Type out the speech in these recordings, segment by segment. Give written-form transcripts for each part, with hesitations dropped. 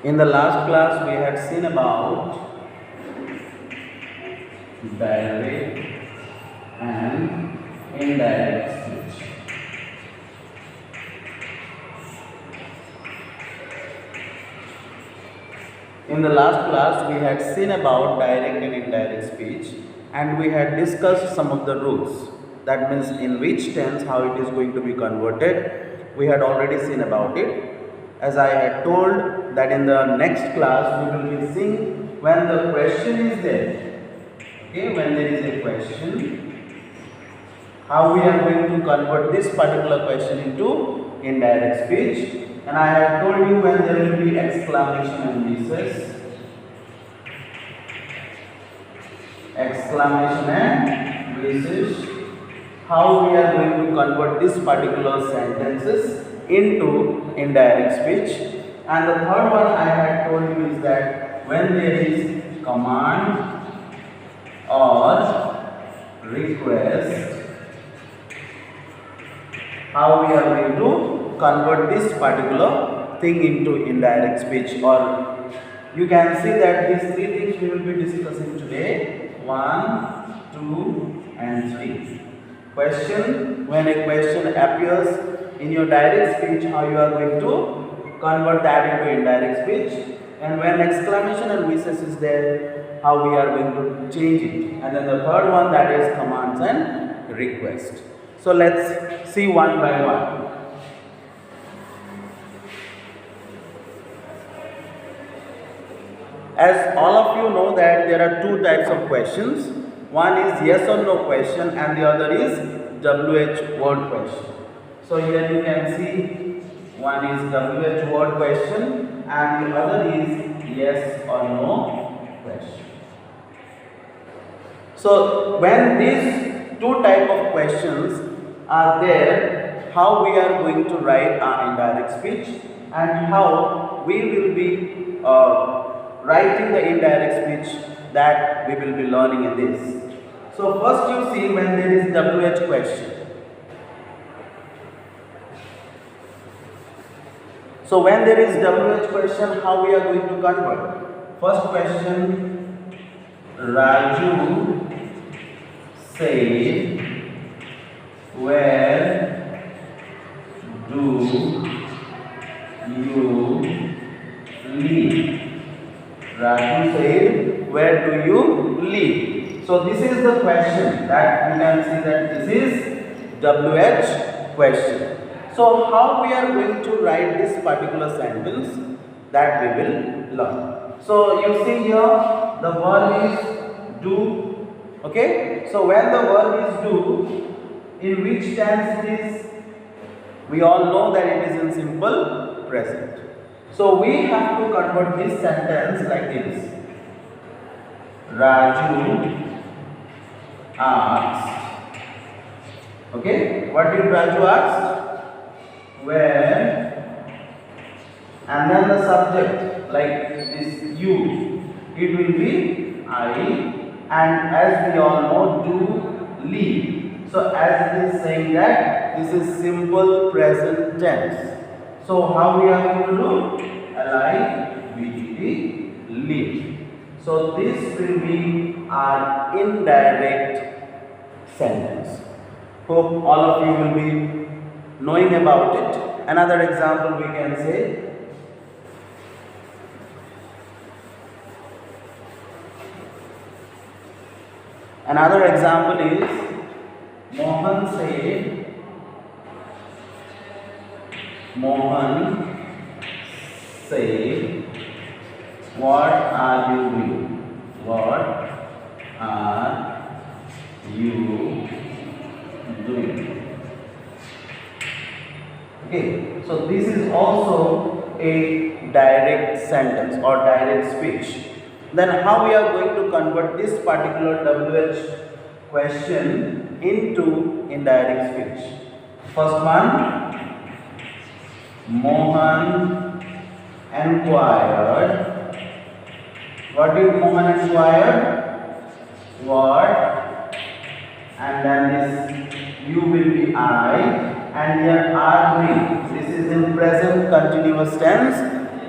In the last class, we had seen about direct and indirect speech. In the last class, we had seen about direct and indirect speech, and we had discussed some of the rules. That means in which tense, how it is going to be converted. We had already seen about it. As I had told that in the next class, we will be seeing when the question is there. Okay, when there is a question, how we are going to convert this particular question into indirect speech. And I have told you when there will be exclamation and wishes. Exclamation and wishes. How we are going to convert this particular sentences into indirect speech. And the third one I had told you is that when there is command or request, how we are going to convert this particular thing into indirect speech. Or you can see that these three things we will be discussing today. 1, 2 and 3. Question: when a question appears in your direct speech, how you are going to convert that into indirect speech. And when exclamation and wishes is there, how we are going to change it. And then the third one, that is commands and request. So let's see one by one. As all of you know that there are two types of questions. One is yes or no question and the other is WH word question. So here you can see one is WH word question and the other is yes or no question. So when these two type of questions are there, how we are going to write our indirect speech and how we will be writing the indirect speech, that we will be learning in this. So first you see when there is WH question. So when there is WH question, how we are going to convert? First question, Raju said, where do you live? Raju said, where do you live? So this is the question that you can see that this is WH question. So how we are going to write this particular sentence, that we will learn. So you see here the verb is do. Okay. So when the verb is do, in which tense it is? We all know that it is in simple present. So we have to convert this sentence like this. Raju asked. Okay, what did Raju ask? Where, and then the subject like this you, it will be I, and as we all know, do live. So as it is saying that this is simple present tense. So how we are going to do? L-I-V-E-D, live. So this will be our indirect sentence. Hope all of you will be knowing about it. Another example we can say, another example is Mohan said, what are you doing? What are you doing? Okay, so this is also a direct sentence or direct speech. Then how we are going to convert this particular WH question into indirect speech? First one, Mohan enquired. What did Mohan enquire? What? And then this you will be I, and here are doing. This is in present continuous tense,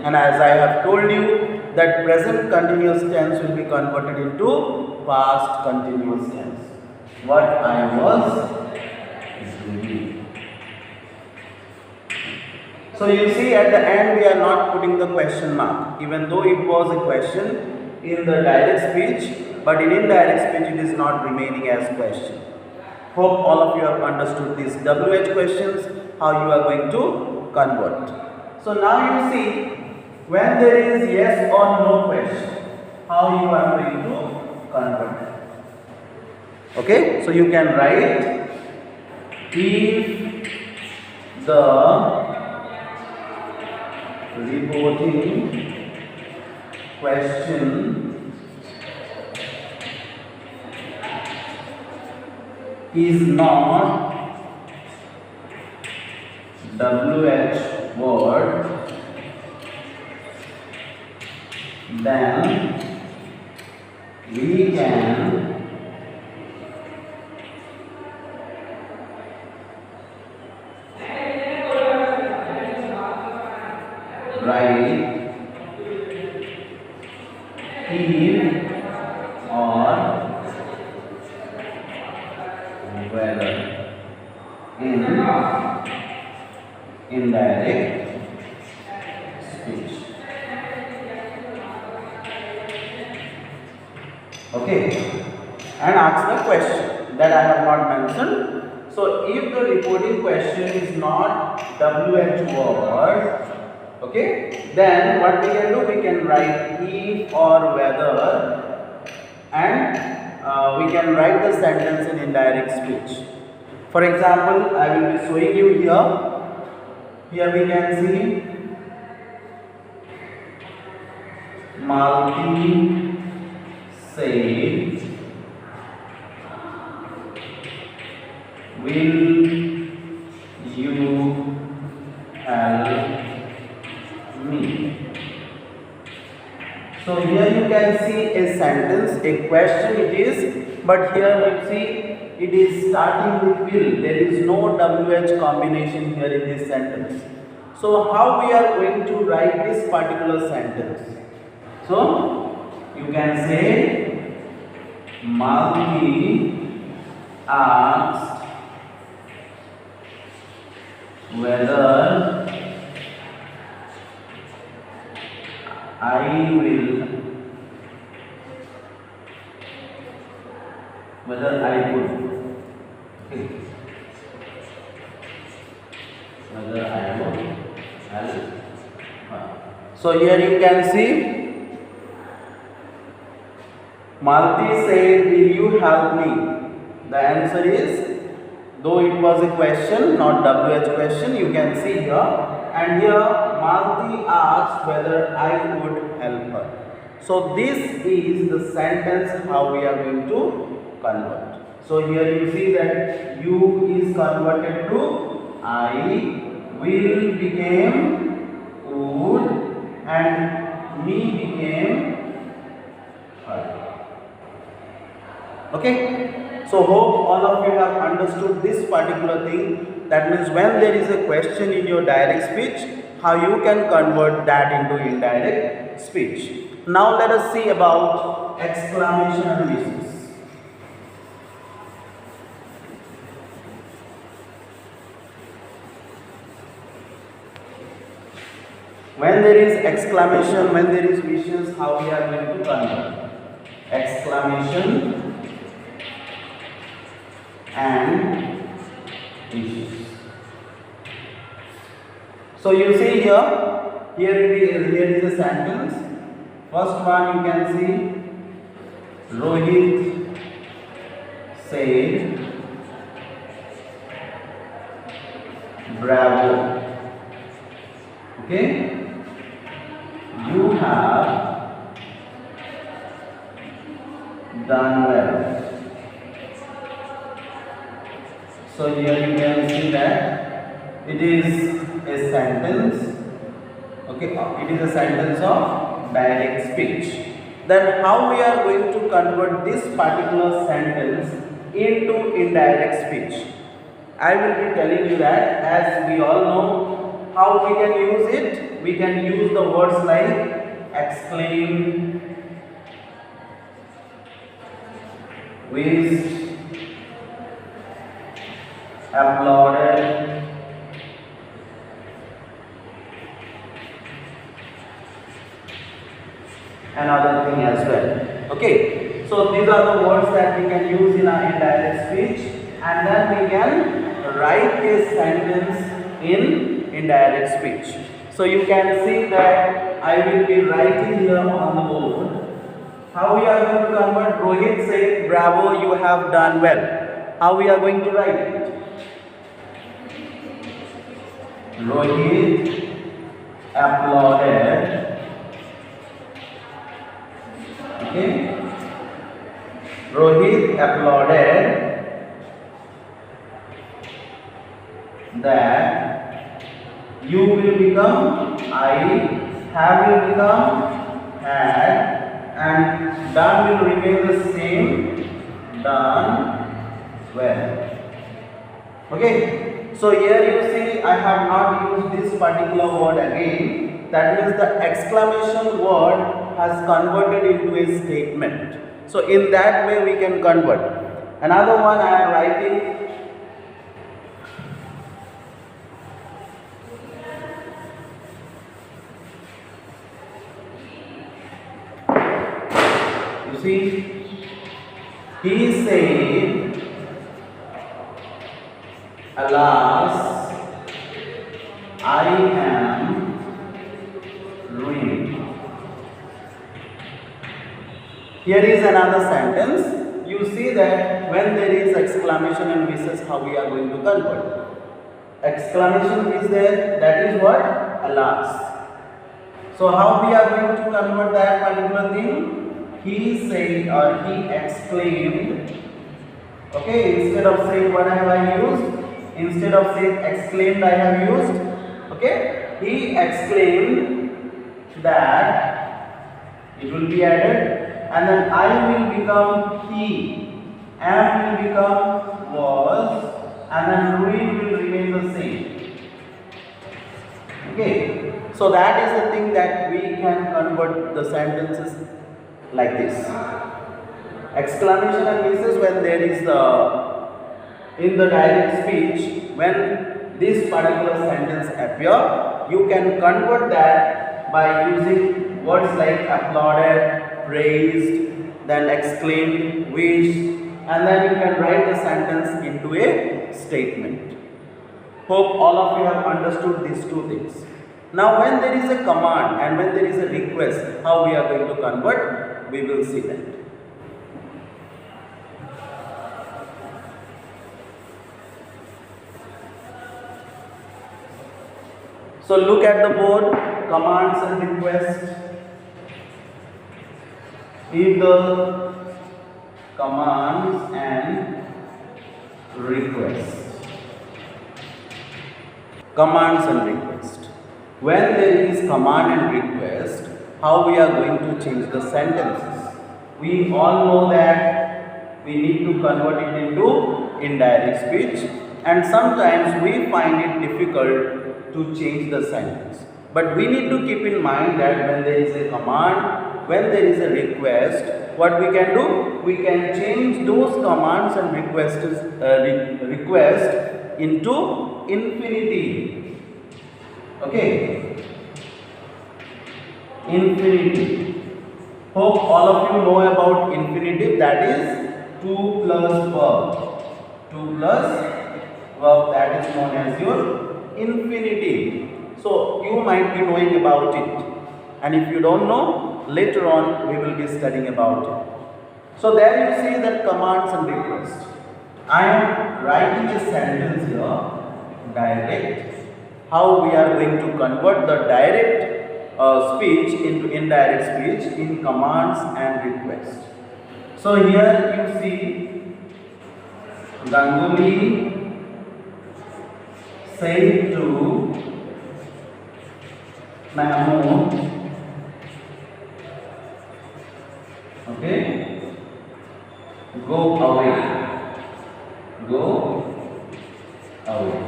and as I have told you that present continuous tense will be converted into past continuous tense. What I was doing. So you see at the end we are not putting the question mark, even though it was a question in the direct speech, but in indirect speech it is not remaining as question. Hope all of you have understood these WH questions, how you are going to convert. So now you see when there is yes or no question, how you are going to convert. Okay, so you can write if the reporting question is not WH word, then we can write if or whether in indirect speech. Okay, and ask the question that I have not mentioned. So if the reporting question is not WH word, okay, then what we can do, we can write if or whether, and we can write the sentence in indirect speech. For example, I will be showing you here. Here we can see Malti said, will you help me? So here you can see a sentence, a question it is, but here you see it is starting with will. There is no WH combination here in this sentence. So how we are going to write this particular sentence? So you can say Malti asked whether I will, whether I would, okay, whether I would help. So here you can see Malti said, will you help me? The answer is, though it was a question, not WH question, you can see here. And here Malti asked whether I would help her. So this is the sentence how we are going to convert. So here you see that you is converted to I, will became would, and me became her. Okay? So hope all of you have understood this particular thing. That means when there is a question in your direct speech, how you can convert that into indirect speech. Now let us see about exclamation and wishes. When there is exclamation, when there is wishes, how we are going to convert? Exclamation and wishes. So you see here is a sentence. First one you can see Rohit said, bravo. Okay, you have done well. So here you can see that it is a sentence. Okay, it is a sentence of direct speech. Then how we are going to convert this particular sentence into indirect speech? I will be telling you that, as we all know how we can use it. we can use the words like exclaimed, wished, applauded, and other thing as well. Okay, so these are the words that we can use in our indirect speech, and then we can write a sentence in indirect speech. So you can see that I will be writing here on the board. How we are going to convert? Rohit said, "Bravo, you have done well." How we are going to write it? Rohit applauded. Okay. Rohit applauded that you will become I, have will become had, and done will remain the same, done well. Okay, so here you see I have not used this particular word again. That means the exclamation word has converted into a statement. So in that way we can convert. Another one I am writing. You see, he said, "Alas, I am ruined." Here is another sentence. You see that when there is exclamation and wishes, how we are going to convert. Exclamation is there, that is what? Alas. So how we are going to convert that particular thing? He said or he exclaimed. Okay, instead of saying what have I used? Instead of saying exclaimed, I have used. Okay, he exclaimed that, it will be added, and then I will become he, am will become was, and then ruin will remain the same. Okay, so that is the thing that we can convert the sentences like this. Exclamation and wishes when there is in the direct speech, when this particular sentence appear, you can convert that by using words like applauded, praised, then exclaimed, wished, and then you can write the sentence into a statement. Hope all of you have understood these two things. Now when there is a command and when there is a request, how we are going to convert, we will see that. So look at the board, commands and requests. If the commands and requests. Commands and request. When there is command and request, how we are going to change the sentences? We all know that we need to convert it into indirect speech, and sometimes we find it difficult to change the sentence. But we need to keep in mind that when there is a command, when there is a request, what we can do? We can change those commands and request into infinitive. Okay, infinitive. Hope all of you know about infinitive. That is 2 plus verb. 2 plus verb, that is known as your infinitive. So you might be knowing about it, and if you don't know, later on we will be studying about it. So there you see that commands and requests. I am writing a sentence here, direct. How we are going to convert the direct speech into indirect speech in commands and requests. So here you see Ganguly said to Mahmood, okay, go away, go away.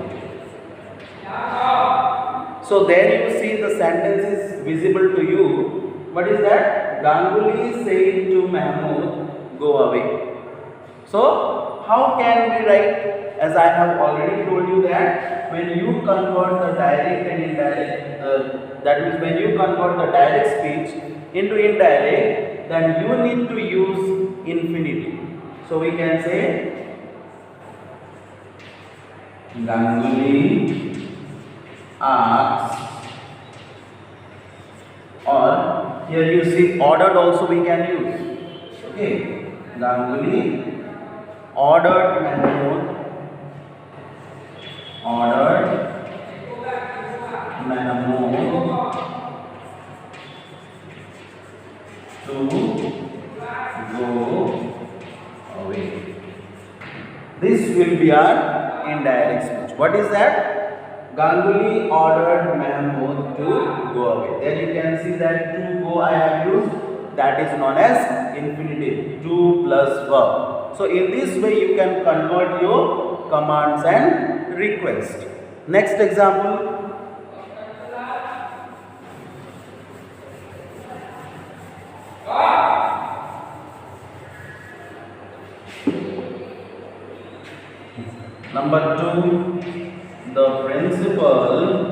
So there you see the sentence is visible to you. What is that? Ganguly said to Mahmood, go away. So how can we write? As I have already told you that when you convert the direct and indirect, that means when you convert the direct speech into indirect, then you need to use infinitive. So we can say Ganguly asks, or here you see ordered also we can use. Okay, Ganguly ordered Mahmood to go away. This will be our indirect speech. What is that? Ganguly ordered Mahmood to go away. Then you can see that to go I have used, that is known as infinitive, to plus verb. So in this way you can convert your commands and request. Next example. Number 2, the principal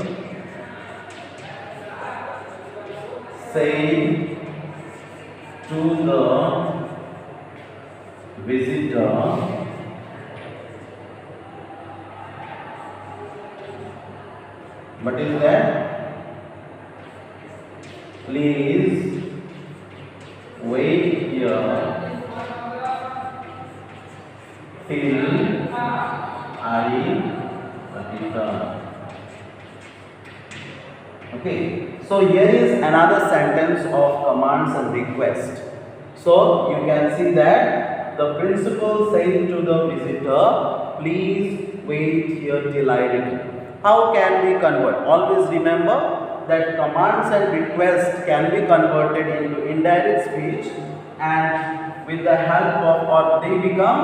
said to the visitor, what is that? Please wait here till I return. Okay, so here is another sentence of commands and request. So you can see that the principal said to the visitor, please wait here till I return. How can we convert? Always remember that commands and requests can be converted into indirect speech, and with the help of, or they become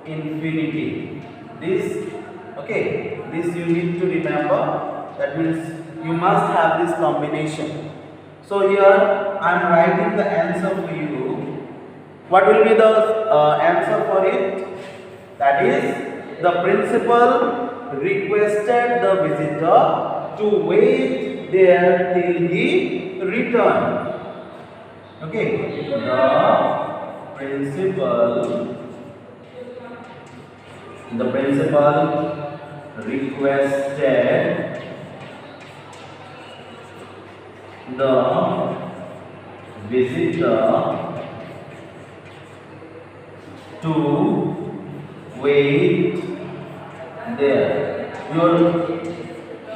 infinitive. This you need to remember. That means you must have this combination. So here I am writing the answer for you. What will be the answer for it? That is, the principal requested the visitor to wait there till he returned. Okay, the principal requested the visitor to wait there. Your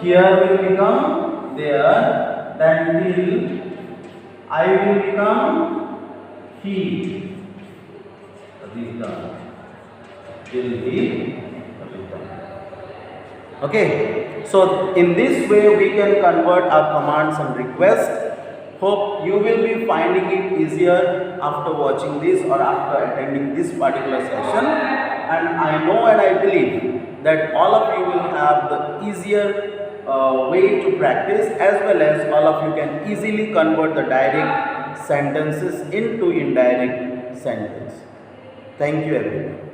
here will become there, then till I will become he. Return. Till he return. Okay, so in this way we can convert our commands and requests. Hope you will be finding it easier after watching this or after attending this particular session. And I know and I believe that all of you will have the easier way to practice, as well as all of you can easily convert the direct sentences into indirect sentence. Thank you everyone.